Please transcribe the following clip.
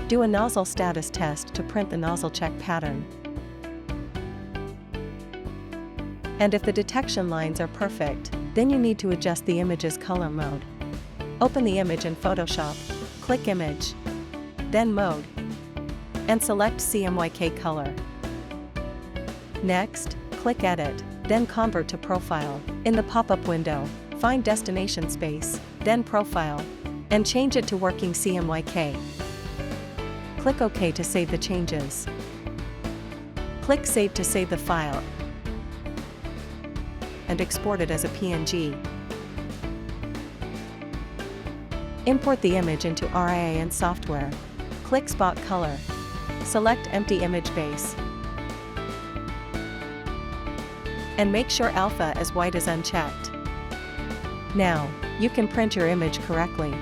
Do a nozzle status test to print the nozzle check pattern. And if the detection lines are perfect, then you need to adjust the image's color mode. Open the image in Photoshop, click Image, then Mode, and select CMYK color. Next, click Edit, then Convert to Profile. In the pop-up window, find Destination Space, then Profile, and change it to Working CMYK. Click OK to save the changes. Click Save to save the file and export it as a PNG. Import the image into RIAN software. Click Spot Color. Select Empty Image Base. And make sure Alpha as white is unchecked. Now, you can print your image correctly.